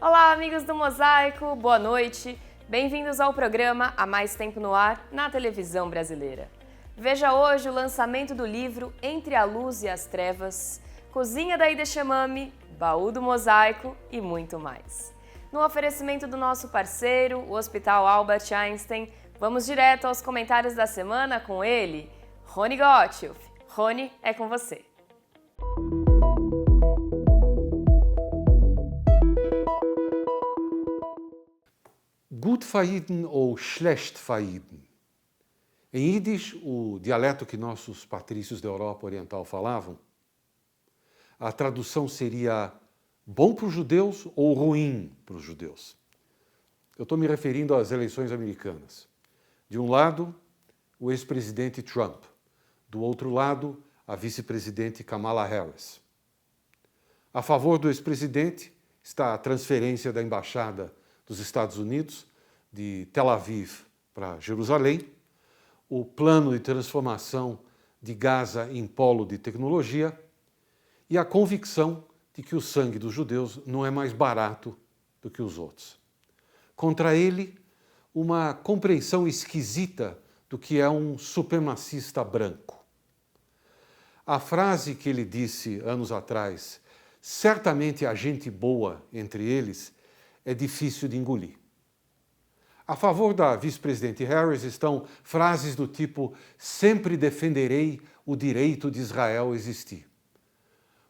Olá, amigos do Mosaico, boa noite. Bem-vindos ao programa Há Mais Tempo no Ar, na televisão brasileira. Veja hoje o lançamento do livro Entre a Luz e as Trevas, Cozinha da Ida Chamame, Baú do Mosaico e muito mais. No oferecimento do nosso parceiro, o Hospital Albert Einstein, vamos direto aos comentários da semana com ele, Rony Gottschalk. Rony, é com você. Gut verhiden ou schlecht verhiden. Em Yiddish, o dialeto que nossos patrícios da Europa Oriental falavam, a tradução seria bom para os judeus ou ruim para os judeus. Eu estou me referindo às eleições americanas. De um lado, o ex-presidente Trump. Do outro lado, a vice-presidente Kamala Harris. A favor do ex-presidente está a transferência da embaixada dos Estados Unidos de Tel Aviv para Jerusalém, o plano de transformação de Gaza em polo de tecnologia e a convicção de que o sangue dos judeus não é mais barato do que os outros. Contra ele, uma compreensão esquisita do que é um supremacista branco. A frase que ele disse anos atrás, certamente há gente boa entre eles, é difícil de engolir. A favor da vice-presidente Harris estão frases do tipo sempre defenderei o direito de Israel existir.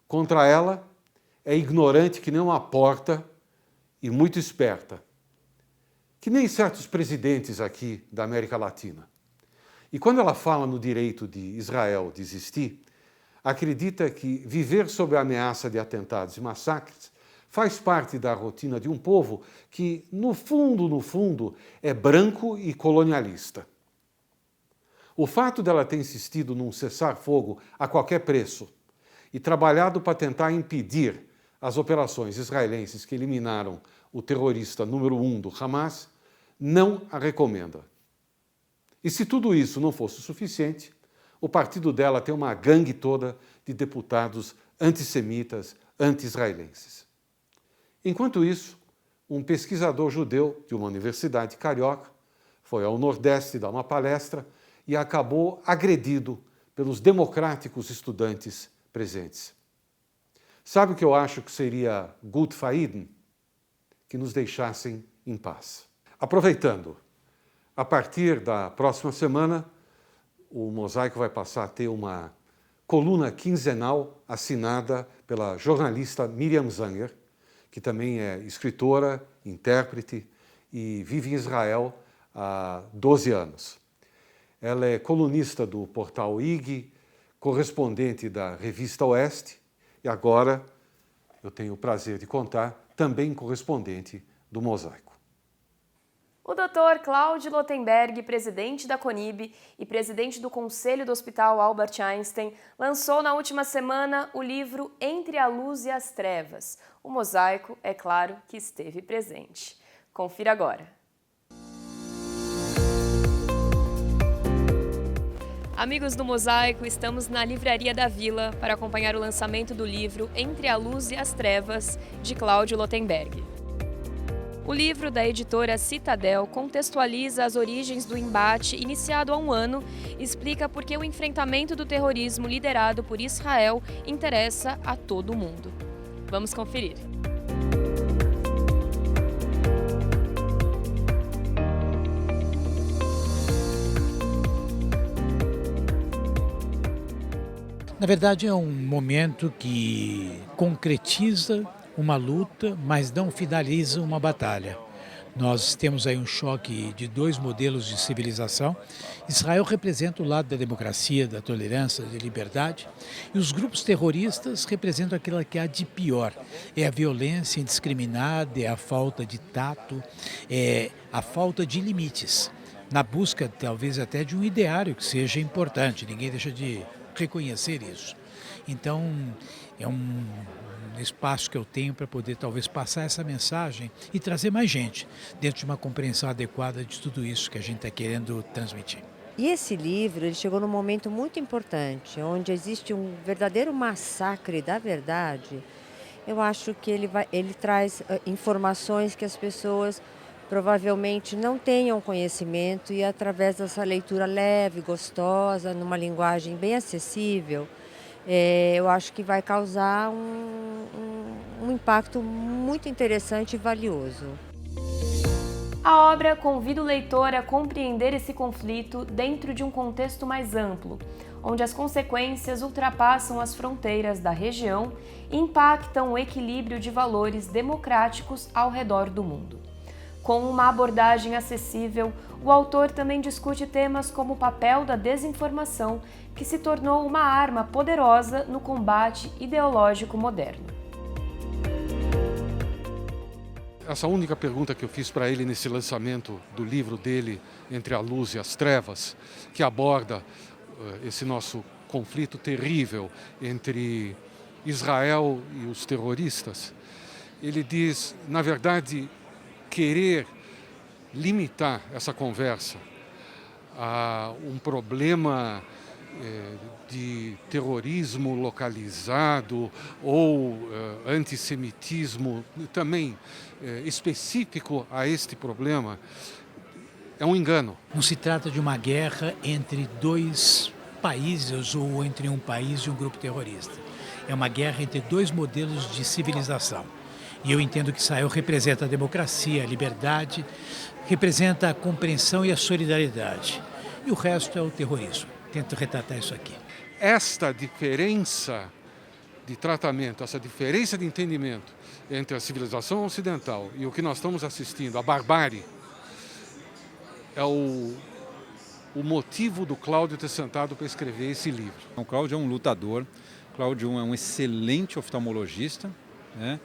Contra ela, é ignorante que nem uma porta e muito esperta, que nem certos presidentes aqui da América Latina. E quando ela fala no direito de Israel de existir, acredita que viver sob a ameaça de atentados e massacres faz parte da rotina de um povo que, no fundo, é branco e colonialista. O fato dela ter insistido num cessar-fogo a qualquer preço e trabalhado para tentar impedir as operações israelenses que eliminaram o terrorista número 1 do Hamas, não a recomenda. E se tudo isso não fosse o suficiente, o partido dela tem uma gangue toda de deputados antissemitas, anti-israelenses. Enquanto isso, um pesquisador judeu de uma universidade carioca foi ao Nordeste dar uma palestra e acabou agredido pelos democráticos estudantes presentes. Sabe o que eu acho que seria gut verhiden? Que nos deixassem em paz. Aproveitando, a partir da próxima semana, o Mosaico vai passar a ter uma coluna quinzenal assinada pela jornalista Miriam Zanger, que também é escritora, intérprete e vive em Israel há 12 anos. Ela é colunista do portal IG, correspondente da revista Oeste e agora, eu tenho o prazer de contar, também correspondente do Mosaico. O Dr. Claudio Lotenberg, presidente da CONIB e presidente do Conselho do Hospital Albert Einstein, lançou na última semana o livro Entre a Luz e as Trevas. O Mosaico, é claro, que esteve presente. Confira agora. Amigos do Mosaico, estamos na Livraria da Vila para acompanhar o lançamento do livro Entre a Luz e as Trevas, de Claudio Lotenberg. O livro da editora Citadel contextualiza as origens do embate iniciado há um ano e explica por que o enfrentamento do terrorismo liderado por Israel interessa a todo mundo. Vamos conferir. Na verdade, é um momento que concretiza uma luta, mas não finaliza uma batalha. Nós temos aí um choque de dois modelos de civilização. Israel representa o lado da democracia, da tolerância, da liberdade, e os grupos terroristas representam aquilo que há de pior. É a violência indiscriminada, é a falta de tato, é a falta de limites, na busca talvez até de um ideário que seja importante, ninguém deixa de reconhecer isso. Então, é um espaço que eu tenho para poder talvez passar essa mensagem e trazer mais gente dentro de uma compreensão adequada de tudo isso que a gente está querendo transmitir. E esse livro ele chegou num momento muito importante, onde existe um verdadeiro massacre da verdade Eu acho que ele traz informações que as pessoas provavelmente não tenham conhecimento e através dessa leitura leve, gostosa, numa linguagem bem acessível, eu acho que vai causar um impacto muito interessante e valioso. A obra convida o leitor a compreender esse conflito dentro de um contexto mais amplo, onde as consequências ultrapassam as fronteiras da região e impactam o equilíbrio de valores democráticos ao redor do mundo. Com uma abordagem acessível, o autor também discute temas como o papel da desinformação, que se tornou uma arma poderosa no combate ideológico moderno. Essa única pergunta que eu fiz para ele nesse lançamento do livro dele, Entre a Luz e as Trevas, que aborda esse nosso conflito terrível entre Israel e os terroristas, ele diz, na verdade, querer limitar essa conversa a um problema de terrorismo localizado ou antissemitismo também específico a este problema é um engano. Não se trata de uma guerra entre dois países ou entre um país e um grupo terrorista. É uma guerra entre dois modelos de civilização. E eu entendo que Israel representa a democracia, a liberdade, representa a compreensão e a solidariedade. E o resto é o terrorismo. Tento retratar isso aqui. Esta diferença de tratamento, essa diferença de entendimento entre a civilização ocidental e o que nós estamos assistindo, a barbárie, é o motivo do Cláudio ter sentado para escrever esse livro. O Cláudio é um lutador, o Cláudio é um excelente oftalmologista, né?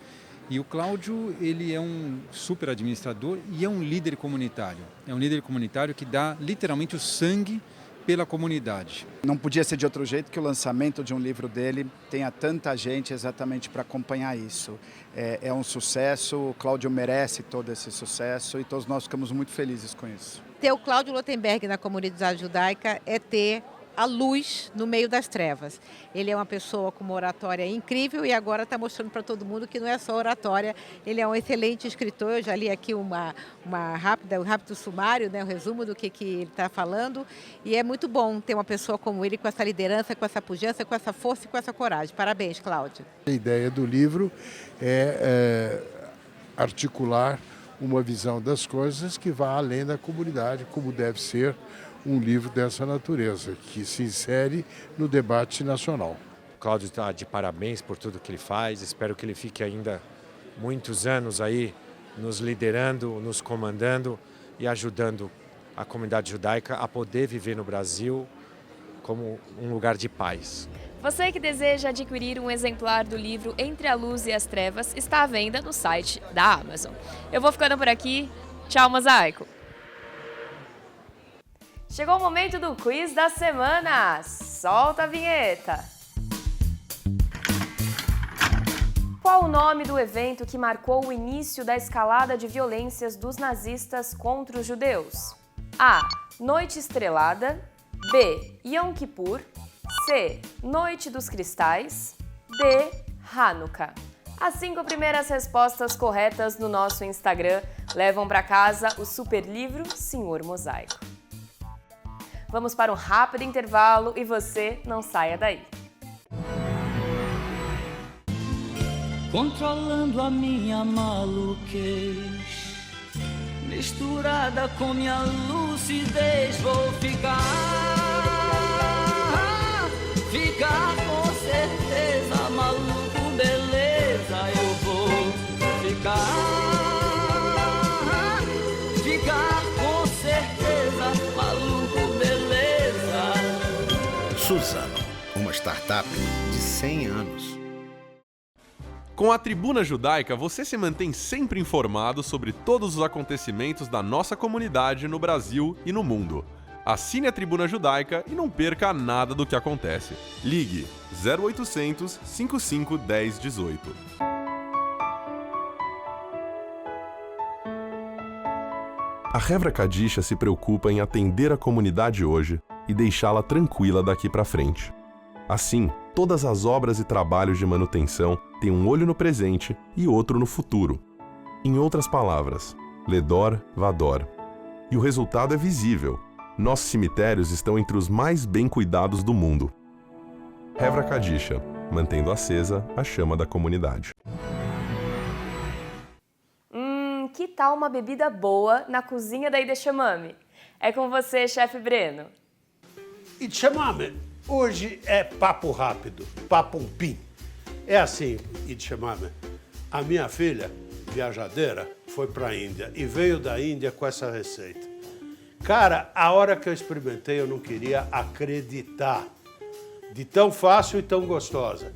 E o Cláudio, ele é um super administrador e é um líder comunitário. É um líder comunitário que dá literalmente o sangue pela comunidade. Não podia ser de outro jeito que o lançamento de um livro dele tenha tanta gente exatamente para acompanhar isso. É um sucesso, o Cláudio merece todo esse sucesso e todos nós ficamos muito felizes com isso. Ter o Cláudio Lotenberg na comunidade judaica é ter a luz no meio das trevas. Ele é uma pessoa com uma oratória incrível e agora está mostrando para todo mundo que não é só oratória, ele é um excelente escritor. Eu já li aqui um rápido sumário, né, um resumo do que ele está falando, e é muito bom ter uma pessoa como ele com essa liderança, com essa pujança, com essa força e com essa coragem. Parabéns, Cláudio. A ideia do livro é articular uma visão das coisas que vá além da comunidade, como deve ser um livro dessa natureza, que se insere no debate nacional. O Cláudio está de parabéns por tudo que ele faz, espero que ele fique ainda muitos anos aí nos liderando, nos comandando e ajudando a comunidade judaica a poder viver no Brasil como um lugar de paz. Você que deseja adquirir um exemplar do livro Entre a Luz e as Trevas está à venda no site da Amazon. Eu vou ficando por aqui. Tchau, mosaico! Chegou o momento do quiz da semana. Solta a vinheta! Qual o nome do evento que marcou o início da escalada de violências dos nazistas contra os judeus? A. Noite Estrelada. B. Yom Kippur. C. Noite dos Cristais. D. Hanukkah. As 5 primeiras respostas corretas no nosso Instagram levam para casa o super livro Senhor Mosaico. Vamos para um rápido intervalo e você não saia daí. Controlando a minha maluquez, misturada com minha lucidez, vou ficar com certeza, maluco, beleza, eu vou ficar com certeza, maluco, beleza. Suzano, uma startup de 100 anos. Com a Tribuna Judaica, você se mantém sempre informado sobre todos os acontecimentos da nossa comunidade no Brasil e no mundo. Assine a Tribuna Judaica e não perca nada do que acontece. Ligue 0800 55 10 18. A Hevra Kadisha se preocupa em atender a comunidade hoje e deixá-la tranquila daqui para frente. Assim, todas as obras e trabalhos de manutenção tem um olho no presente e outro no futuro. Em outras palavras, Ledor Vador. E o resultado é visível. Nossos cemitérios estão entre os mais bem cuidados do mundo. Hevra Kadisha, mantendo acesa a chama da comunidade. Que tal uma bebida boa na cozinha da Idechamame? É com você, chefe Breno. Idechamame, hoje é papo rápido, papo pim. É assim, Idechamame, a minha filha, viajadeira, foi para a Índia e veio da Índia com essa receita. Cara, a hora que eu experimentei eu não queria acreditar de tão fácil e tão gostosa.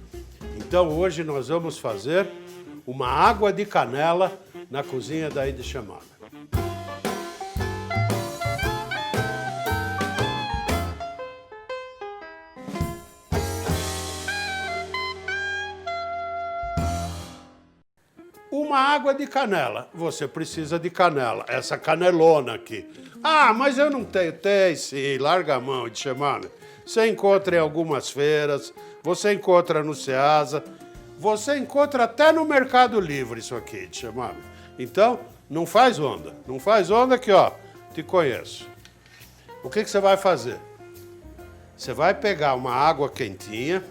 Então hoje nós vamos fazer uma água de canela na cozinha da Idechamame. Uma água de canela. Você precisa de canela, essa canelona aqui. Ah, mas eu não tenho. Tem sim, larga a mão, Idechamame. Você encontra em algumas feiras, você encontra no Ceasa, você encontra até no Mercado Livre isso aqui, Idechamame. Então, não faz onda que, ó, te conheço. O que você vai fazer? Você vai pegar uma água quentinha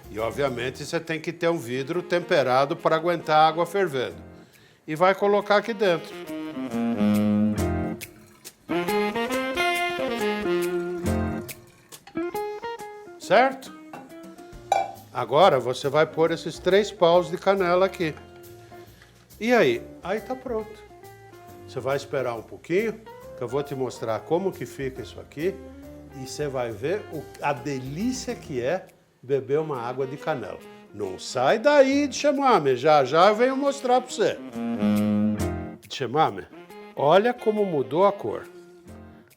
e, obviamente, você tem que ter um vidro temperado para aguentar a água fervendo. E vai colocar aqui dentro. Certo? Agora você vai pôr esses 3 paus de canela aqui. E aí? Aí tá pronto. Você vai esperar um pouquinho, que eu vou te mostrar como que fica isso aqui. E você vai ver a delícia que é beber uma água de canela. Não sai daí, Idechamame, já eu venho mostrar para você. Idechamame, olha como mudou a cor.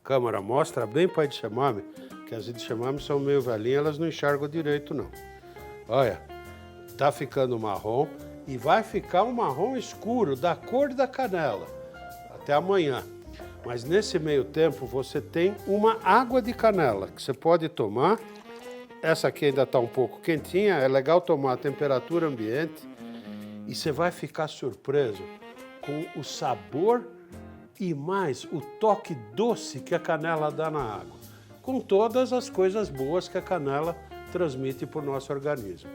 Câmara, mostra bem para Idechamame, que as Idechamame são meio velhinhas, elas não enxergam direito não. Olha, tá ficando marrom e vai ficar um marrom escuro, da cor da canela, até amanhã. Mas nesse meio tempo você tem uma água de canela que você pode tomar. Essa aqui ainda está um pouco quentinha, é legal tomar a temperatura ambiente e você vai ficar surpreso com o sabor e mais o toque doce que a canela dá na água, com todas as coisas boas que a canela transmite para o nosso organismo.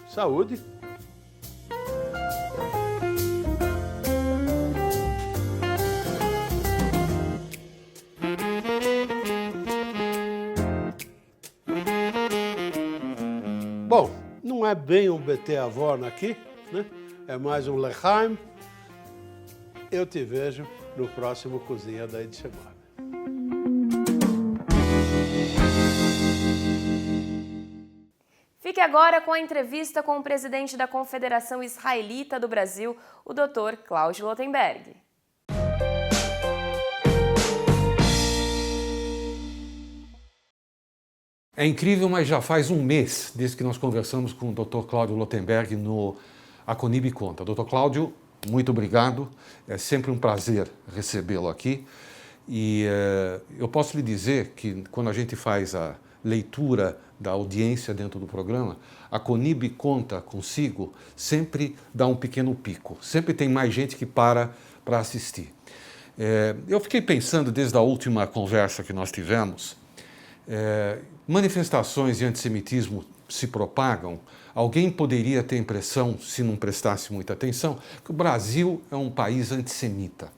Saúde! Bom, não é bem um beteavon aqui, né? É mais um lechaim. Eu te vejo no próximo Cozinha da Idechamame. Fique agora com a entrevista com o presidente da Confederação Israelita do Brasil, o Dr. Cláudio Lotenberg. É incrível, mas já faz um mês desde que nós conversamos com o Dr. Cláudio Lotenberg no Aconib Conta. Dr. Cláudio, muito obrigado. É sempre um prazer recebê-lo aqui. E eu posso lhe dizer que quando a gente faz a leitura da audiência dentro do programa, a Aconib Conta consigo sempre dá um pequeno pico. Sempre tem mais gente que para assistir. Eu fiquei pensando desde a última conversa que nós tivemos, manifestações de antissemitismo se propagam. Alguém poderia ter a impressão, se não prestasse muita atenção, que o Brasil é um país antissemita.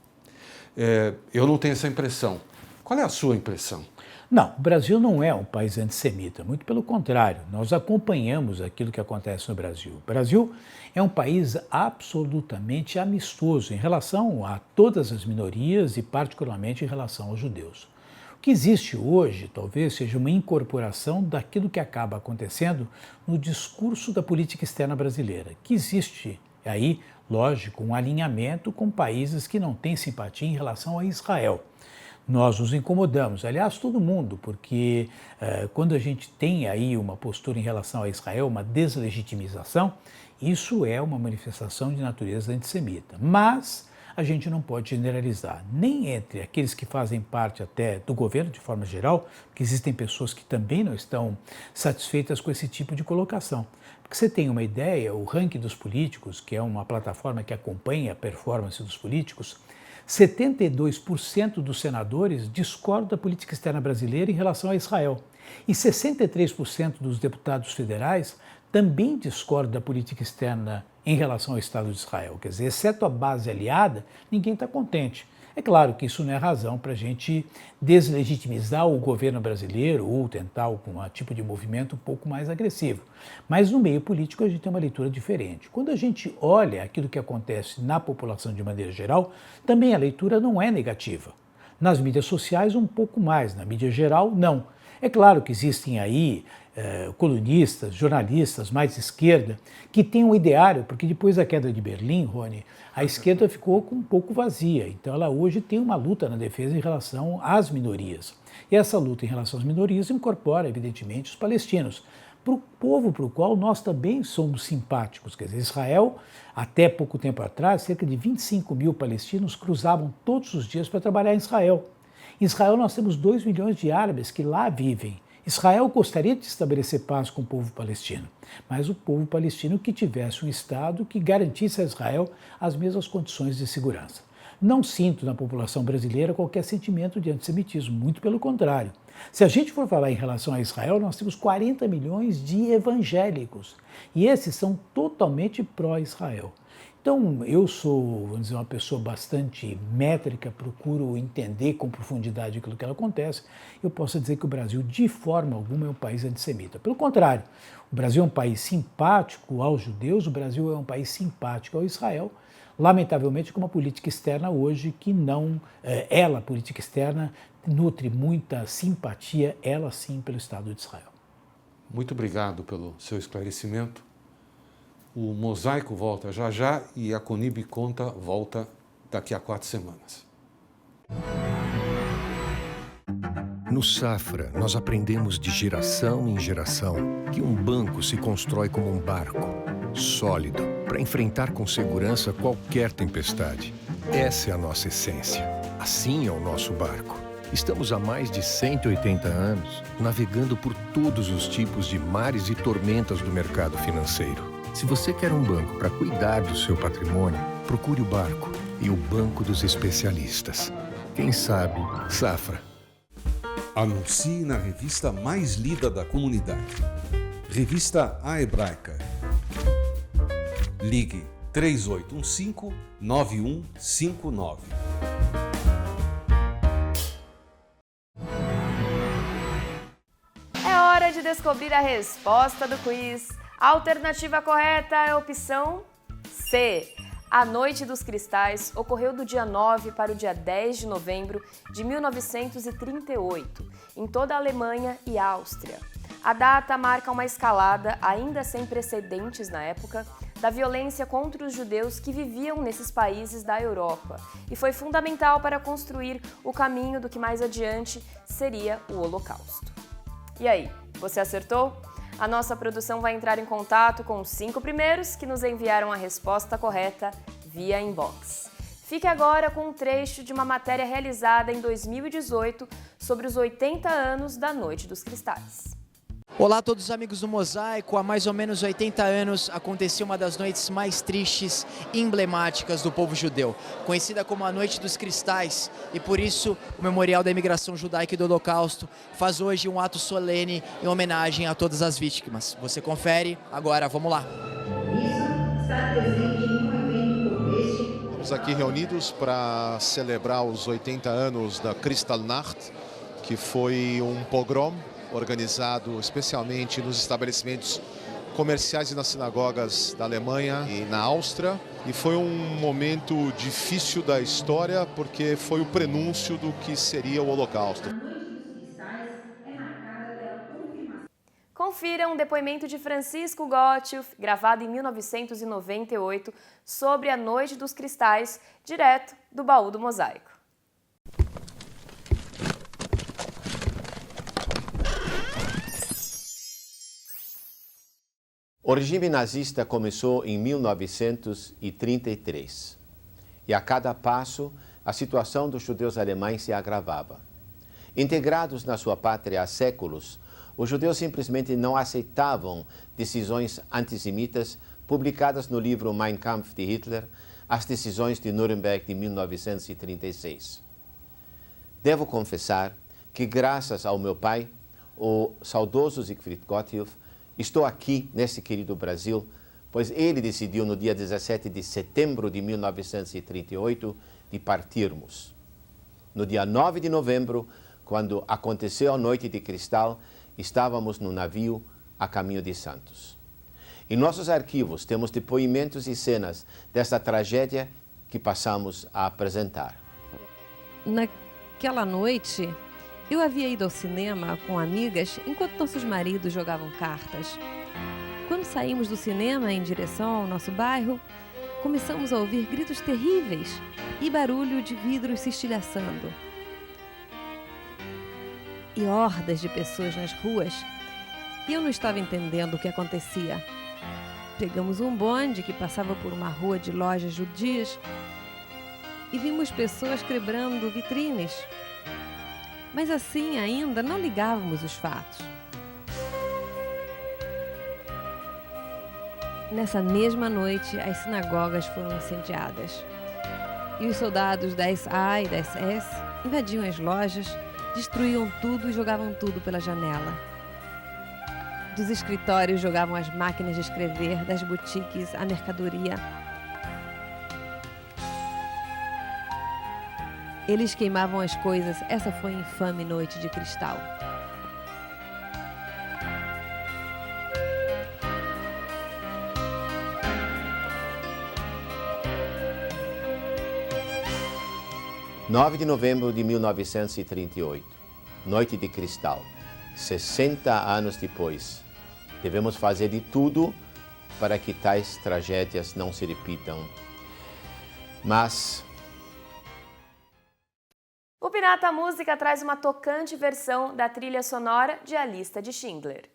Eu não tenho essa impressão. Qual é a sua impressão? Não, o Brasil não é um país antissemita, muito pelo contrário, nós acompanhamos aquilo que acontece no Brasil. O Brasil é um país absolutamente amistoso em relação a todas as minorias e particularmente em relação aos judeus. O que existe hoje talvez seja uma incorporação daquilo que acaba acontecendo no discurso da política externa brasileira, que existe aí, lógico, um alinhamento com países que não têm simpatia em relação a Israel. Nós nos incomodamos, aliás, todo mundo, porque quando a gente tem aí uma postura em relação a Israel, uma deslegitimização, isso é uma manifestação de natureza antissemita. Mas a gente não pode generalizar, nem entre aqueles que fazem parte até do governo de forma geral, porque existem pessoas que também não estão satisfeitas com esse tipo de colocação. Porque você tem uma ideia, o ranking dos políticos, que é uma plataforma que acompanha a performance dos políticos, 72% dos senadores discordam da política externa brasileira em relação a Israel. E 63% dos deputados federais também discordam da política externa em relação ao Estado de Israel. Quer dizer, exceto a base aliada, ninguém está contente. É claro que isso não é razão para a gente deslegitimizar o governo brasileiro ou tentar algum tipo de movimento um pouco mais agressivo. Mas no meio político a gente tem uma leitura diferente. Quando a gente olha aquilo que acontece na população de maneira geral, também a leitura não é negativa. Nas mídias sociais um pouco mais, na mídia geral não. É claro que existem aí colunistas, jornalistas mais esquerda, que têm um ideário, porque depois da queda de Berlim, Rony, a esquerda ficou um pouco vazia. Então ela hoje tem uma luta na defesa em relação às minorias. E essa luta em relação às minorias incorpora, evidentemente, os palestinos, para o povo para o qual nós também somos simpáticos. Quer dizer, Israel, até pouco tempo atrás, cerca de 25 mil palestinos cruzavam todos os dias para trabalhar em Israel. Em Israel nós temos 2 milhões de árabes que lá vivem. Israel gostaria de estabelecer paz com o povo palestino, mas o povo palestino que tivesse um Estado que garantisse a Israel as mesmas condições de segurança. Não sinto na população brasileira qualquer sentimento de antissemitismo, muito pelo contrário. Se a gente for falar em relação a Israel, nós temos 40 milhões de evangélicos e esses são totalmente pró-Israel. Então, eu sou, vamos dizer, uma pessoa bastante métrica, procuro entender com profundidade aquilo que acontece. Eu posso dizer que o Brasil, de forma alguma, é um país antissemita. Pelo contrário, o Brasil é um país simpático aos judeus, o Brasil é um país simpático ao Israel, lamentavelmente com uma política externa hoje que não, a política externa, nutre muita simpatia, ela sim, pelo Estado de Israel. Muito obrigado pelo seu esclarecimento. O Mosaico volta já já e a Conib Conta volta daqui a 4 semanas. No Safra, nós aprendemos de geração em geração que um banco se constrói como um barco, sólido, para enfrentar com segurança qualquer tempestade. Essa é a nossa essência. Assim é o nosso barco. Estamos há mais de 180 anos navegando por todos os tipos de mares e tormentas do mercado financeiro. Se você quer um banco para cuidar do seu patrimônio, procure o Barco e o Banco dos Especialistas. Quem sabe, Safra. Anuncie na revista mais lida da comunidade. Revista A Hebraica. Ligue 3815-9159. É hora de descobrir a resposta do quiz. A alternativa correta é a opção C. A Noite dos Cristais ocorreu do dia 9 para o dia 10 de novembro de 1938, em toda a Alemanha e Áustria. A data marca uma escalada, ainda sem precedentes na época, da violência contra os judeus que viviam nesses países da Europa e foi fundamental para construir o caminho do que mais adiante seria o Holocausto. E aí, você acertou? A nossa produção vai entrar em contato com os 5 primeiros que nos enviaram a resposta correta via inbox. Fique agora com um trecho de uma matéria realizada em 2018 sobre os 80 anos da Noite dos Cristais. Olá a todos os amigos do Mosaico. Há mais ou menos 80 anos aconteceu uma das noites mais tristes e emblemáticas do povo judeu, conhecida como a Noite dos Cristais, e por isso o Memorial da Imigração Judaica e do Holocausto faz hoje um ato solene em homenagem a todas as vítimas. Você confere? Agora vamos lá. Estamos aqui reunidos para celebrar os 80 anos da Kristallnacht, que foi um pogrom organizado especialmente nos estabelecimentos comerciais e nas sinagogas da Alemanha e na Áustria. E foi um momento difícil da história, porque foi o prenúncio do que seria o Holocausto. Confira um depoimento de Francisco Gottschalk, gravado em 1998, sobre a Noite dos Cristais, direto do baú do Mosaico. O regime nazista começou em 1933 e a cada passo a situação dos judeus alemães se agravava. Integrados na sua pátria há séculos, Os judeus simplesmente não aceitavam decisões antissemitas publicadas no livro Mein Kampf de Hitler, as decisões de Nuremberg de 1936. Devo confessar que, graças ao meu pai, o saudoso Siegfried Gotthelf, estou aqui nesse querido Brasil, pois ele decidiu no dia 17 de setembro de 1938 de partirmos. No dia 9 de novembro, quando aconteceu a Noite de Cristal, estávamos no navio a caminho de Santos. Em nossos arquivos temos depoimentos e cenas dessa tragédia que passamos a apresentar. Naquela noite, eu havia ido ao cinema com amigas enquanto nossos maridos jogavam cartas. Quando saímos do cinema em direção ao nosso bairro, começamos a ouvir gritos terríveis e barulho de vidros se estilhaçando. E hordas de pessoas nas ruas, e eu não estava entendendo o que acontecia. Pegamos um bonde que passava por uma rua de lojas judias e vimos pessoas quebrando vitrines. Mas assim ainda não ligávamos os fatos. Nessa mesma noite, as sinagogas foram incendiadas. E os soldados da SA e da SS invadiam as lojas, destruíam tudo e jogavam tudo pela janela. Dos escritórios jogavam as máquinas de escrever, das boutiques a mercadoria. Eles queimavam as coisas. Essa foi a infame Noite de Cristal. – 9 de novembro de 1938, Noite de Cristal. 60 anos depois, devemos fazer de tudo para que tais tragédias não se repitam. Mas O Pirata Música traz uma tocante versão da trilha sonora de A Lista de Schindler.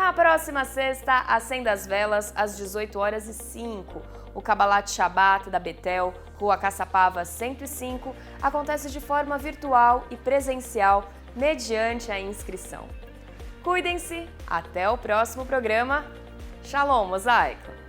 Na próxima sexta, acenda as velas às 18h05. O Kabbalat Shabbat da Betel, Rua Caçapava 105, acontece de forma virtual e presencial, mediante a inscrição. Cuidem-se, até o próximo programa. Shalom, Mosaico!